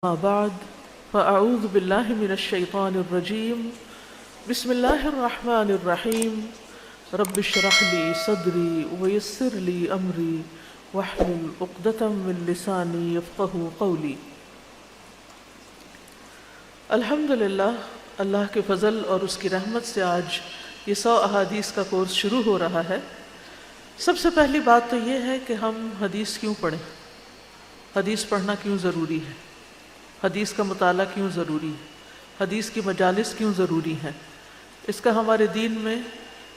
أما بعد فأعوذ بالله من الشيطان الرجيم بسم الله الرحمن الرحيم رب اشرح لي صدري ويسر لي أمري واحلل عقدة من لساني يفقهوا قولي۔ الحمدللہ، اللہ کے فضل اور اس کی رحمت سے آج یہ 100 احادیث کا کورس شروع ہو رہا ہے۔ سب سے پہلی بات تو یہ ہے کہ ہم حدیث کیوں پڑھیں، حدیث پڑھنا کیوں ضروری ہے، حدیث کا مطالعہ کیوں ضروری ہے، حدیث کی مجالس کیوں ضروری ہیں، اس کا ہمارے دین میں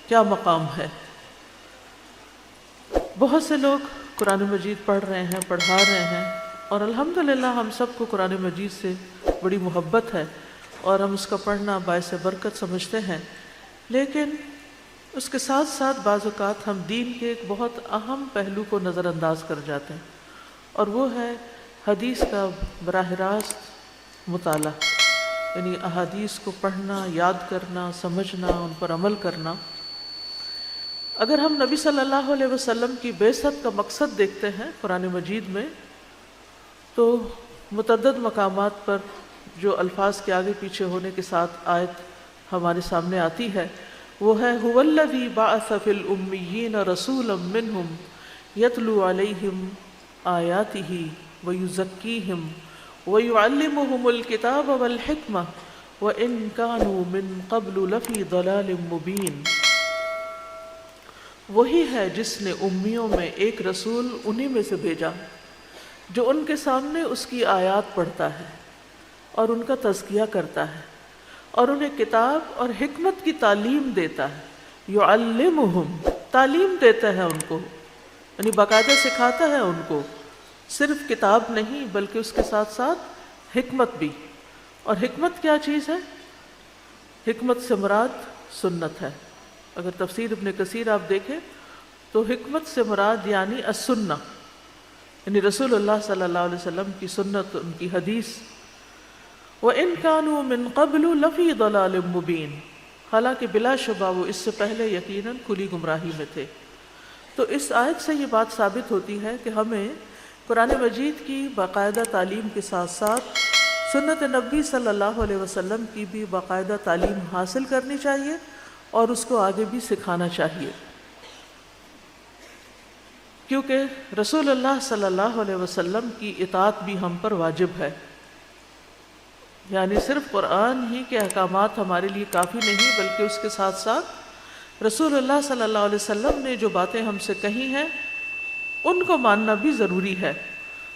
کیا مقام ہے۔ بہت سے لوگ قرآن مجید پڑھ رہے ہیں، پڑھا رہے ہیں، اور الحمدللہ ہم سب کو قرآن مجید سے بڑی محبت ہے اور ہم اس کا پڑھنا باعث برکت سمجھتے ہیں، لیکن اس کے ساتھ ساتھ بعض اوقات ہم دین کے ایک بہت اہم پہلو کو نظر انداز کر جاتے ہیں، اور وہ ہے حدیث کا براہ راست مطالعہ، یعنی احادیث کو پڑھنا، یاد کرنا، سمجھنا، ان پر عمل کرنا۔ اگر ہم نبی صلی اللہ علیہ وسلم کی بعثت کا مقصد دیکھتے ہیں قرآن مجید میں، تو متعدد مقامات پر جو الفاظ کے آگے پیچھے ہونے کے ساتھ آیت ہمارے سامنے آتی ہے وہ ہے هو الذی بعث فی الامیین رسولا منہم یتلو علیہم آیاتہ ویزکیہم ویعلمہم الکتاب والحکمہ وإن کانوا من قبل لفی ضلال مبین۔ وہی ہے جس نے امیوں میں ایک رسول انہی میں سے بھیجا جو ان کے سامنے اس کی آیات پڑھتا ہے اور ان کا تزکیہ کرتا ہے اور انہیں کتاب اور حکمت کی تعلیم دیتا ہے۔ یعلمہم، تعلیم دیتا ہے ان کو، یعنی باقاعدہ سکھاتا ہے ان کو، صرف کتاب نہیں بلکہ اس کے ساتھ ساتھ حکمت بھی۔ اور حکمت کیا چیز ہے؟ حکمت سے مراد سنت ہے۔ اگر تفسیر ابن کثیر آپ دیکھیں تو حکمت سے مراد یعنی السنہ، یعنی رسول اللہ صلی اللہ علیہ وسلم کی سنت، ان کی حدیث۔ وَإِن كَانُوا مِن قَبْلُ لَفِي ضَلَالٍ مُبِينٍ، حالانکہ بلا شبہ وہ اس سے پہلے یقیناً کھلی گمراہی میں تھے۔ تو اس آیت سے یہ بات ثابت ہوتی ہے کہ ہمیں قرآن مجید کی باقاعدہ تعلیم کے ساتھ ساتھ سنت نبی صلی اللہ علیہ وسلم کی بھی باقاعدہ تعلیم حاصل کرنی چاہیے اور اس کو آگے بھی سکھانا چاہیے، کیونکہ رسول اللہ صلی اللہ علیہ وسلم کی اطاعت بھی ہم پر واجب ہے۔ یعنی صرف قرآن ہی کے احکامات ہمارے لیے کافی نہیں، بلکہ اس کے ساتھ ساتھ رسول اللہ صلی اللہ علیہ وسلم نے جو باتیں ہم سے کہی ہیں ان کو ماننا بھی ضروری ہے۔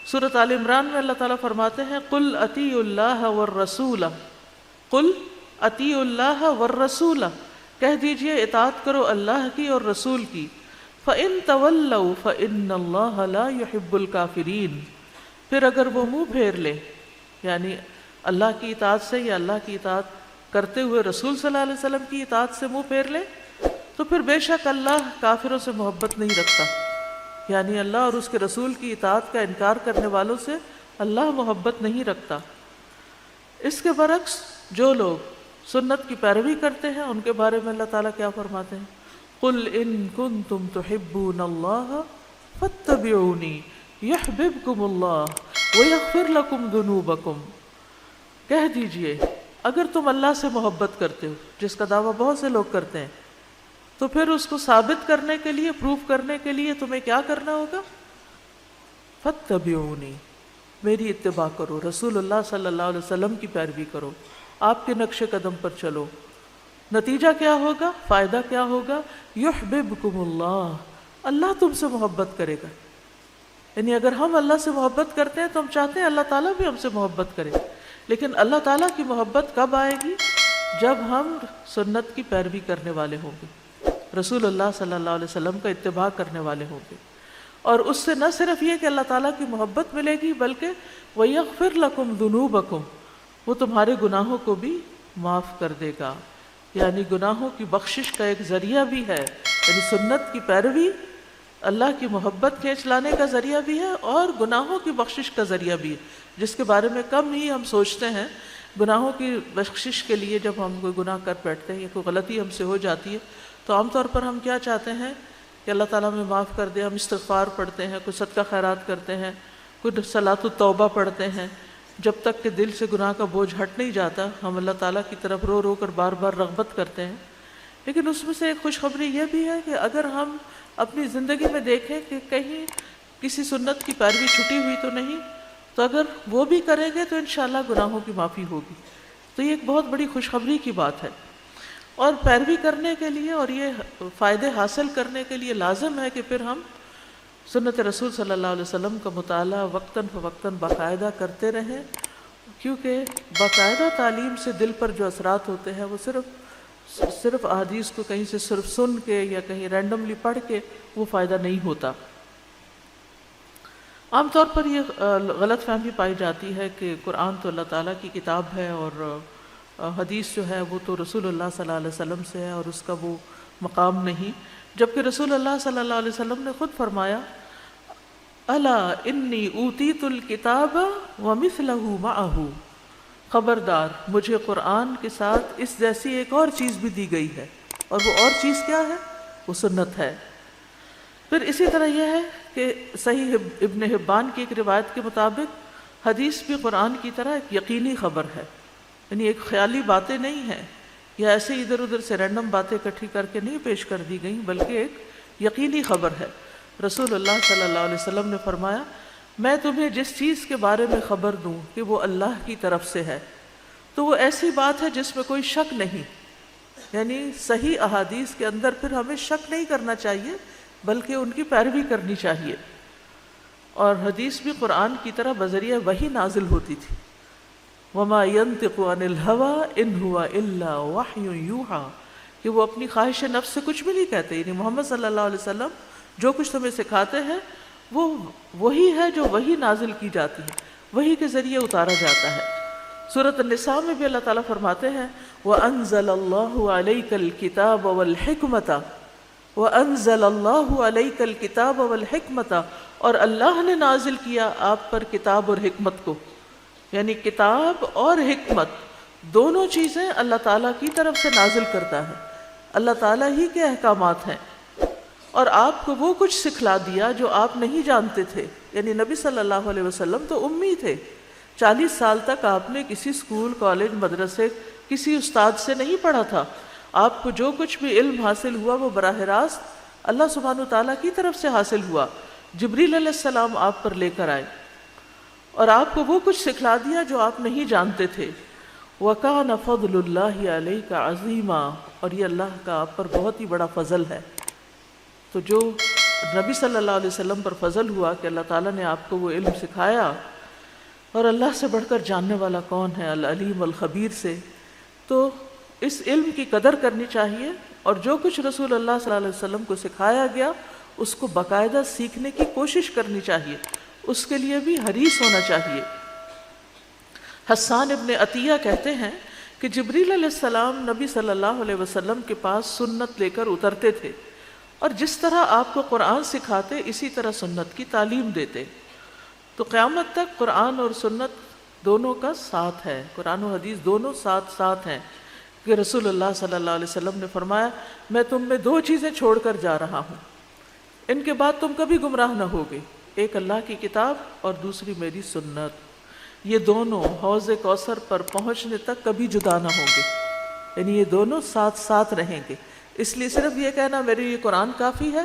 سورۃ آل عمران میں اللہ تعالیٰ فرماتے ہیں قُلْ أَطِیعُوا اللَّهَ وَالرَّسُولَ، قُلْ أَطِیعُوا اللَّهَ وَالرَّسُولَ، کہہ دیجئے اطاعت کرو اللہ کی اور رسول کی۔ فَإِن تَوَلَّوْا فَإِنَّ اللَّهَ لَا يُحِبُّ الْكَافِرِينَ، پھر اگر وہ منہ پھیر لے، یعنی اللہ کی اطاعت سے یا اللہ کی اطاعت کرتے ہوئے رسول صلی اللہ علیہ وسلم کی اطاعت سے منہ پھیر لے، تو پھر بے شک اللہ کافروں سے محبت نہیں رکھتا، یعنی اللہ اور اس کے رسول کی اطاعت کا انکار کرنے والوں سے اللہ محبت نہیں رکھتا۔ اس کے برعکس جو لوگ سنت کی پیروی کرتے ہیں ان کے بارے میں اللہ تعالیٰ کیا فرماتے ہیں؟ قُلْ إِن كُنتُمْ تُحِبُّونَ اللَّهَ فَاتَّبِعُونِي يُحْبِبْكُمُ اللَّهُ وَيَغْفِرْ لَكُمْ ذُنُوبَكُمْ، کہہ دیجئے اگر تم اللہ سے محبت کرتے ہو، جس کا دعویٰ بہت سے لوگ کرتے ہیں، تو پھر اس کو ثابت کرنے کے لیے، پروف کرنے کے لیے تمہیں کیا کرنا ہوگا؟ فَاتَّبِعُونِي، میری اتباع کرو، رسول اللہ صلی اللہ علیہ وسلم کی پیروی کرو، آپ کے نقش قدم پر چلو۔ نتیجہ کیا ہوگا؟ فائدہ کیا ہوگا؟ یحببکم اللہ، اللہ تم سے محبت کرے گا۔ یعنی اگر ہم اللہ سے محبت کرتے ہیں تو ہم چاہتے ہیں اللہ تعالیٰ بھی ہم سے محبت کرے، لیکن اللہ تعالیٰ کی محبت کب آئے گی؟ جب ہم سنت کی پیروی کرنے والے ہوں گے، رسول اللہ صلی اللہ علیہ وسلم کا اتباع کرنے والے ہوں گے، اور اس سے نہ صرف یہ کہ اللہ تعالیٰ کی محبت ملے گی بلکہ وَيَغْفِرْ لَكُمْ ذُنُوبَكُمْ، وہ تمہارے گناہوں کو بھی معاف کر دے گا۔ یعنی گناہوں کی بخشش کا ایک ذریعہ بھی ہے، یعنی سنت کی پیروی اللہ کی محبت کھینچ لانے کا ذریعہ بھی ہے اور گناہوں کی بخشش کا ذریعہ بھی ہے، جس کے بارے میں کم ہی ہم سوچتے ہیں۔ گناہوں کی بخشش کے لیے جب ہم کوئی گناہ کر بیٹھتے ہیں یا کوئی غلطی ہم سے ہو جاتی ہے تو عام طور پر ہم کیا چاہتے ہیں کہ اللہ تعالیٰ ہمیں معاف کر دے، ہم استغفار پڑھتے ہیں، کوئی صدقہ خیرات کرتے ہیں، کوئی صلاۃ التوبہ پڑھتے ہیں، جب تک کہ دل سے گناہ کا بوجھ ہٹ نہیں جاتا ہم اللہ تعالیٰ کی طرف رو رو کر بار بار رغبت کرتے ہیں. لیکن اس میں سے ایک خوشخبری یہ بھی ہے کہ اگر ہم اپنی زندگی میں دیکھیں کہ کہیں کسی سنت کی پیروی چھٹی ہوئی تو نہیں، تو اگر وہ بھی کریں گے تو انشاءاللہ گناہوں کی معافی ہوگی. تو یہ ایک بہت بڑی خوشخبری کی بات ہے. اور پیروی کرنے کے لیے اور یہ فائدے حاصل کرنے کے لیے لازم ہے کہ پھر ہم سنت رسول صلی اللہ علیہ وسلم کا مطالعہ وقتاً فوقتاً باقاعدہ کرتے رہیں، کیونکہ باقاعدہ تعلیم سے دل پر جو اثرات ہوتے ہیں وہ صرف احادیث کو کہیں سے صرف سن کے یا کہیں رینڈملی پڑھ کے وہ فائدہ نہیں ہوتا. عام طور پر یہ غلط فہمی پائی جاتی ہے کہ قرآن تو اللہ تعالیٰ کی کتاب ہے اور حدیث جو ہے وہ تو رسول اللہ صلی اللہ علیہ وسلم سے ہے اور اس کا وہ مقام نہیں، جبکہ رسول اللہ صلی اللہ علیہ وسلم نے خود فرمایا الا انی اوتیت الکتاب ومثلہ معہ، خبردار مجھے قرآن کے ساتھ اس جیسی ایک اور چیز بھی دی گئی ہے، اور وہ اور چیز کیا ہے؟ وہ سنت ہے. پھر اسی طرح یہ ہے کہ صحیح ابن حبان کی ایک روایت کے مطابق حدیث بھی قرآن کی طرح ایک یقینی خبر ہے، یعنی ایک خیالی باتیں نہیں ہیں یا ایسے ادھر ادھر سے رینڈم باتیں اکٹھی کر کے نہیں پیش کر دی گئیں، بلکہ ایک یقینی خبر ہے. رسول اللہ صلی اللہ علیہ وسلم نے فرمایا میں تمہیں جس چیز کے بارے میں خبر دوں کہ وہ اللہ کی طرف سے ہے تو وہ ایسی بات ہے جس میں کوئی شک نہیں. یعنی صحیح احادیث کے اندر پھر ہمیں شک نہیں کرنا چاہیے بلکہ ان کی پیروی کرنی چاہیے. اور حدیث بھی قرآن کی طرح بذریعہ وحی نازل ہوتی تھی. وما ينطق عن الهوى ان هو الا وحی یوحى، کہ وہ اپنی خواہش نفس سے کچھ بھی نہیں کہتے. یعنی محمد صلی اللہ علیہ وسلم جو کچھ تمہیں سکھاتے ہیں وہ وہی ہے جو وحی نازل کی جاتی ہے، وحی کے ذریعے اتارا جاتا ہے. سورۃ النساء میں بھی اللہ تعالیٰ فرماتے ہیں وَأَنزَلَ اللَّهُ عَلَيْكَ الْكِتَابَ وَالْحِكْمَةَ وَأَنزَلَ اللَّهُ عَلَيْكَ الْكِتَابَ وَالْحِكْمَةَ، اور اللہ نے نازل کیا آپ پر کتاب اور حکمت کو. یعنی کتاب اور حکمت دونوں چیزیں اللہ تعالیٰ کی طرف سے نازل کرتا ہے، اللہ تعالیٰ ہی کے احکامات ہیں. اور آپ کو وہ کچھ سکھلا دیا جو آپ نہیں جانتے تھے. یعنی نبی صلی اللہ علیہ وسلم تو امی تھے، 40 سال تک آپ نے کسی اسکول کالج مدرسے کسی استاد سے نہیں پڑھا تھا. آپ کو جو کچھ بھی علم حاصل ہوا وہ براہ راست اللہ سبحانہ تعالیٰ کی طرف سے حاصل ہوا. جبریل علیہ السلام آپ پر لے کر آئے اور آپ کو وہ کچھ سکھلا دیا جو آپ نہیں جانتے تھے. وَكَانَ فَضْلُ اللَّهِ عَلَيْكَ عَظِيمًا، اور یہ اللہ کا آپ پر بہت ہی بڑا فضل ہے. تو جو نبی صلی اللہ علیہ وسلم پر فضل ہوا کہ اللہ تعالیٰ نے آپ کو وہ علم سکھایا، اور اللہ سے بڑھ کر جاننے والا کون ہے العلیم الخبیر سے، تو اس علم کی قدر کرنی چاہیے. اور جو کچھ رسول اللہ صلی اللہ علیہ وسلم کو سکھایا گیا اس کو باقاعدہ سیکھنے کی کوشش کرنی چاہیے، اس کے لیے بھی حریص ہونا چاہیے. حسان ابن عطیہ کہتے ہیں کہ جبریل علیہ السلام نبی صلی اللہ علیہ وسلم کے پاس سنت لے کر اترتے تھے، اور جس طرح آپ کو قرآن سکھاتے اسی طرح سنت کی تعلیم دیتے. تو قیامت تک قرآن اور سنت دونوں کا ساتھ ہے، قرآن و حدیث دونوں ساتھ ساتھ ہیں. کہ رسول اللہ صلی اللہ علیہ وسلم نے فرمایا میں تم میں 2 چیزیں چھوڑ کر جا رہا ہوں، ان کے بعد تم کبھی گمراہ نہ ہوگے، ایک اللہ کی کتاب اور دوسری میری سنت. یہ دونوں حوض کوثر پر پہنچنے تک کبھی جدا نہ ہوں گے، یعنی یہ دونوں ساتھ ساتھ رہیں گے. اس لیے صرف یہ کہنا میرے لیے قرآن کافی ہے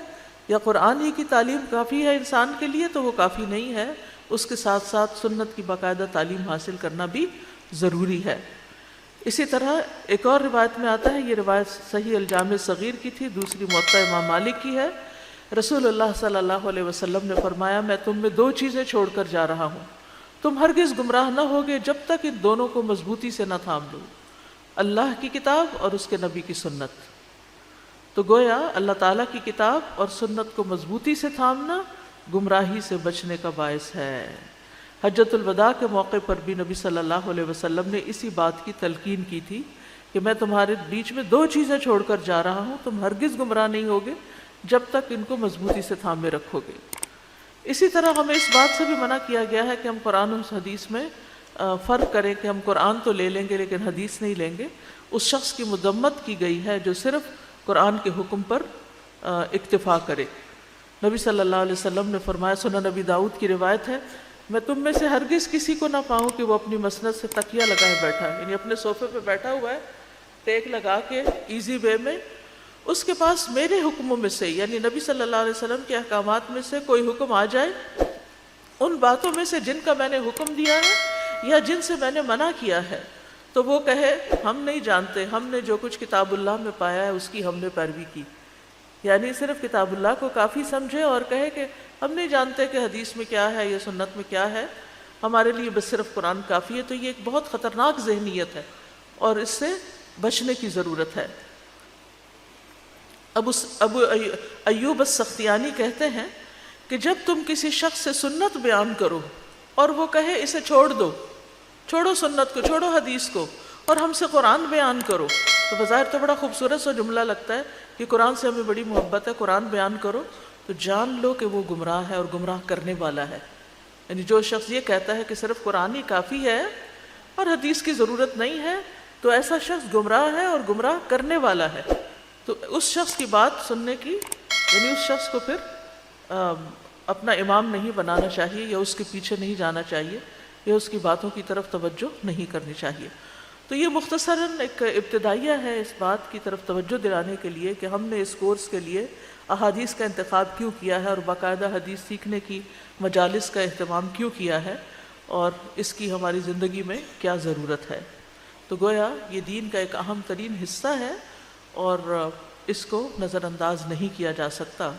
یا قرآن ہی کی تعلیم کافی ہے انسان کے لیے تو وہ کافی نہیں ہے، اس کے ساتھ ساتھ سنت کی باقاعدہ تعلیم حاصل کرنا بھی ضروری ہے. اسی طرح ایک اور روایت میں آتا ہے، یہ روایت صحیح الجامع صغیر کی تھی، دوسری موطا امام مالک کی ہے. رسول اللہ صلی اللہ علیہ وسلم نے فرمایا میں تم میں 2 چیزیں چھوڑ کر جا رہا ہوں، تم ہرگز گمراہ نہ ہوگے جب تک ان دونوں کو مضبوطی سے نہ تھام لو، اللہ کی کتاب اور اس کے نبی کی سنت. تو گویا اللہ تعالیٰ کی کتاب اور سنت کو مضبوطی سے تھامنا گمراہی سے بچنے کا باعث ہے. حجۃ الوداع کے موقع پر بھی نبی صلی اللہ علیہ وسلم نے اسی بات کی تلقین کی تھی کہ میں تمہارے بیچ میں 2 چیزیں چھوڑ کر جا رہا ہوں، تم ہرگز گمراہ نہیں ہوگے جب تک ان کو مضبوطی سے تھامے رکھو گے. اسی طرح ہمیں اس بات سے بھی منع کیا گیا ہے کہ ہم قرآن و حدیث میں فرق کریں کہ ہم قرآن تو لے لیں گے لیکن حدیث نہیں لیں گے. اس شخص کی مذمت کی گئی ہے جو صرف قرآن کے حکم پر اکتفا کرے. نبی صلی اللہ علیہ وسلم نے فرمایا، سنن نبی داؤد کی روایت ہے میں تم میں سے ہرگز کسی کو نہ پاؤں کہ وہ اپنی مسند سے تکیہ لگائے بیٹھا ہے، یعنی اپنے صوفے پہ بیٹھا ہوا ہے ٹیک لگا کے ایزی وے میں، اس کے پاس میرے حکموں میں سے یعنی نبی صلی اللہ علیہ وسلم کے احکامات میں سے کوئی حکم آ جائے، ان باتوں میں سے جن کا میں نے حکم دیا ہے یا جن سے میں نے منع کیا ہے، تو وہ کہے ہم نہیں جانتے، ہم نے جو کچھ کتاب اللہ میں پایا ہے اس کی ہم نے پیروی کی، یعنی صرف کتاب اللہ کو کافی سمجھے اور کہے کہ ہم نہیں جانتے کہ حدیث میں کیا ہے یا سنت میں کیا ہے، ہمارے لیے بس صرف قرآن کافی ہے. تو یہ ایک بہت خطرناک ذہنیت ہے اور اس سے بچنے کی ضرورت ہے. ابو ایوب السختیانی کہتے ہیں کہ جب تم کسی شخص سے سنت بیان کرو اور وہ کہے اسے چھوڑ دو، چھوڑو سنت کو، چھوڑو حدیث کو، اور ہم سے قرآن بیان کرو، تو بظاہر تو بڑا خوبصورت سا جملہ لگتا ہے کہ قرآن سے ہمیں بڑی محبت ہے، قرآن بیان کرو، تو جان لو کہ وہ گمراہ ہے اور گمراہ کرنے والا ہے. یعنی جو شخص یہ کہتا ہے کہ صرف قرآن ہی کافی ہے اور حدیث کی ضرورت نہیں ہے، تو ایسا شخص گمراہ ہے اور گمراہ کرنے والا ہے. تو اس شخص کی بات سننے کی، یعنی اس شخص کو پھر اپنا امام نہیں بنانا چاہیے یا اس کے پیچھے نہیں جانا چاہیے یا اس کی باتوں کی طرف توجہ نہیں کرنی چاہیے. تو یہ مختصراً ایک ابتدائیہ ہے اس بات کی طرف توجہ دلانے کے لیے کہ ہم نے اس کورس کے لیے احادیث کا انتخاب کیوں کیا ہے اور باقاعدہ حدیث سیکھنے کی مجالس کا اہتمام کیوں کیا ہے اور اس کی ہماری زندگی میں کیا ضرورت ہے. تو گویا یہ دین کا ایک اہم ترین حصہ ہے اور اس کو نظر انداز نہیں کیا جا سکتا.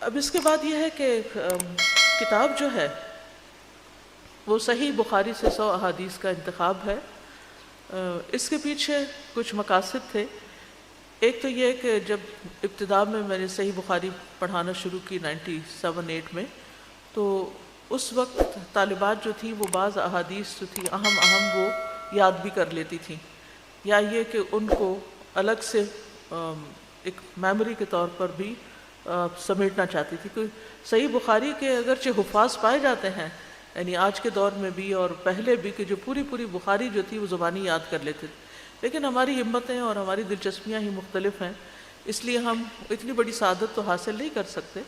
اب اس کے بعد یہ ہے کہ کتاب جو ہے وہ صحیح بخاری سے 100 احادیث کا انتخاب ہے. اس کے پیچھے کچھ مقاصد تھے. ایک تو یہ کہ جب ابتدا میں نے صحیح بخاری پڑھانا شروع کی 97-8 میں، تو اس وقت طالبات جو تھیں وہ بعض احادیث جو تھی اہم وہ یاد بھی کر لیتی تھیں، یا یہ کہ ان کو الگ سے ایک میموری کے طور پر بھی سمیٹنا چاہتی تھی. کہ صحیح بخاری کے اگرچہ حفاظ پائے جاتے ہیں، یعنی آج کے دور میں بھی اور پہلے بھی، کہ جو پوری بخاری جو تھی وہ زبانی یاد کر لیتے تھے، لیکن ہماری ہمتیں اور ہماری دلچسپیاں ہی مختلف ہیں، اس لیے ہم اتنی بڑی سعادت تو حاصل نہیں کر سکتے.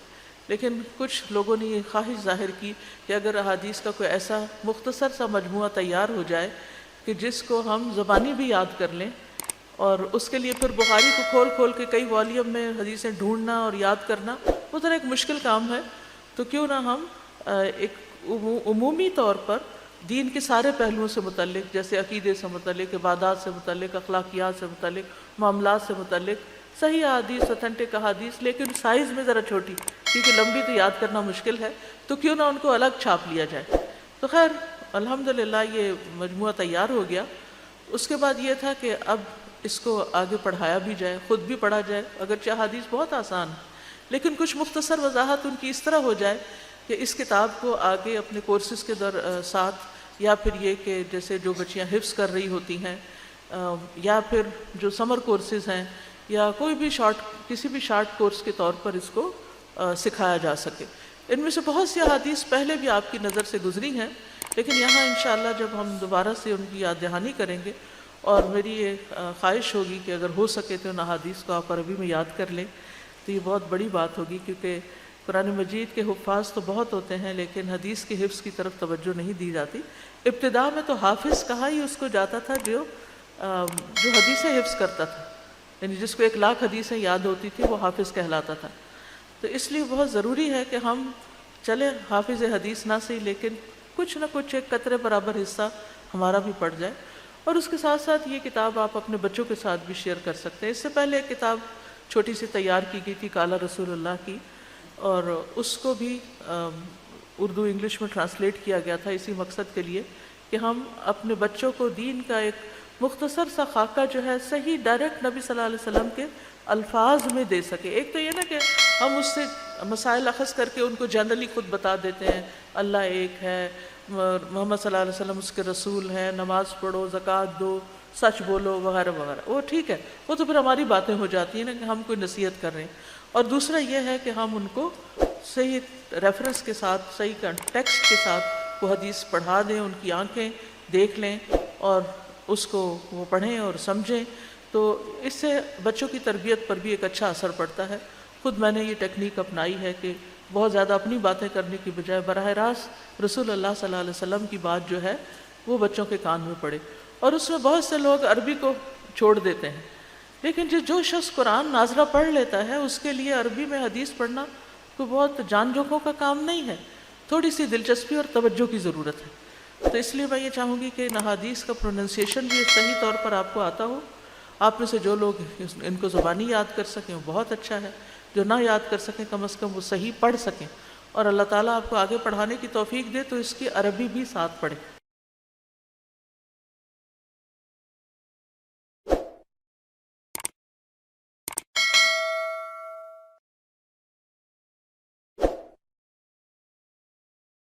لیکن کچھ لوگوں نے یہ خواہش ظاہر کی کہ اگر احادیث کا کوئی ایسا مختصر سا مجموعہ تیار ہو جائے کہ جس کو ہم زبانی بھی یاد کر لیں، اور اس کے لیے پھر بخاری کو کھول کے کئی والیوم میں حدیثیں ڈھونڈنا اور یاد کرنا وہ ذرا ایک مشکل کام ہے، تو کیوں نہ ہم ایک عمومی طور پر دین کے سارے پہلوؤں سے متعلق، جیسے عقیدے سے متعلق، عبادات سے متعلق، اخلاقیات سے متعلق، معاملات سے متعلق صحیح احادیث، اوتھینٹک احادیث، لیکن سائز میں ذرا چھوٹی، کیونکہ لمبی تو یاد کرنا مشکل ہے، تو کیوں نہ ان کو الگ چھاپ لیا جائے. تو خیر الحمدللہ یہ مجموعہ تیار ہو گیا. اس کے بعد یہ تھا کہ اب اس کو آگے پڑھایا بھی جائے، خود بھی پڑھا جائے. اگرچہ احادیث بہت آسان ہے لیکن کچھ مختصر وضاحت ان کی اس طرح ہو جائے کہ اس کتاب کو آگے اپنے کورسز کے ساتھ، یا پھر یہ کہ جیسے جو بچیاں حفظ کر رہی ہوتی ہیں، یا پھر جو سمر کورسز ہیں، یا کوئی بھی کسی بھی شارٹ کورس کے طور پر اس کو سکھایا جا سکے. ان میں سے بہت سی احادیث پہلے بھی آپ کی نظر سے گزری ہیں، لیکن یہاں انشاءاللہ جب ہم دوبارہ سے ان کی یاد دہانی کریں گے، اور میری یہ خواہش ہوگی کہ اگر ہو سکے تو ان احادیث کو آپ عربی میں یاد کر لیں، تو یہ بہت بڑی بات ہوگی. کیونکہ قرآن مجید کے حفاظ تو بہت ہوتے ہیں لیکن حدیث کے حفظ کی طرف توجہ نہیں دی جاتی. ابتدا میں تو حافظ کہا ہی اس کو جاتا تھا جو حدیثیں حفظ کرتا تھا، یعنی جس کو 1,00,000 حدیثیں یاد ہوتی تھی وہ حافظ کہلاتا تھا. تو اس لیے بہت ضروری ہے کہ ہم چلے حافظ حدیث نہ صحیح لیکن کچھ نہ کچھ ایک قطرے برابر حصہ ہمارا بھی پڑ جائے. اور اس کے ساتھ ساتھ یہ کتاب آپ اپنے بچوں کے ساتھ بھی شیئر کر سکتے ہیں. اس سے پہلے ایک کتاب چھوٹی سی تیار کی گئی تھی کالا رسول اللہ کی، اور اس کو بھی اردو انگلش میں ٹرانسلیٹ کیا گیا تھا اسی مقصد کے لیے کہ ہم اپنے بچوں کو دین کا ایک مختصر سا خاکہ جو ہے صحیح ڈائریکٹ نبی صلی اللہ علیہ وسلم کے الفاظ میں دے سکے. ایک تو یہ نا کہ ہم اس سے مسائل اخذ کر کے ان کو جنرلی خود بتا دیتے ہیں، اللہ ایک ہے، محمد صلی اللہ علیہ وسلم اس کے رسول ہیں، نماز پڑھو، زکوٰۃ دو، سچ بولو، وغیرہ وغیرہ. وہ ٹھیک ہے، وہ تو پھر ہماری باتیں ہو جاتی ہیں نا کہ ہم کوئی نصیحت کر رہے ہیں. اور دوسرا یہ ہے کہ ہم ان کو صحیح ریفرنس کے ساتھ، صحیح کنٹیکسٹ کے ساتھ وہ حدیث پڑھا دیں، ان کی آنکھیں دیکھ لیں اور اس کو وہ پڑھیں اور سمجھیں. تو اس سے بچوں کی تربیت پر بھی ایک اچھا اثر پڑتا ہے. خود میں نے یہ ٹیکنیک اپنائی ہے کہ بہت زیادہ اپنی باتیں کرنے کی بجائے براہ راست رسول اللہ صلی اللہ علیہ وسلم کی بات جو ہے وہ بچوں کے کان میں پڑے. اور اس میں بہت سے لوگ عربی کو چھوڑ دیتے ہیں، لیکن جو شخص قرآن نازلہ پڑھ لیتا ہے اس کے لیے عربی میں حدیث پڑھنا کوئی بہت جان جوکوں کا کام نہیں ہے، تھوڑی سی دلچسپی اور توجہ کی ضرورت ہے. تو اس لیے میں یہ چاہوں گی کہ ان احادیث کا پروننسیشن بھی صحیح طور پر آپ کو آتا ہو. آپ میں سے جو لوگ ان کو زبانی یاد کر سکیں وہ بہت اچھا ہے، جو نہ یاد کر سکیں کم از کم وہ صحیح پڑھ سکیں، اور اللہ تعالیٰ آپ کو آگے پڑھانے کی توفیق دے تو اس کی عربی بھی ساتھ پڑھیں.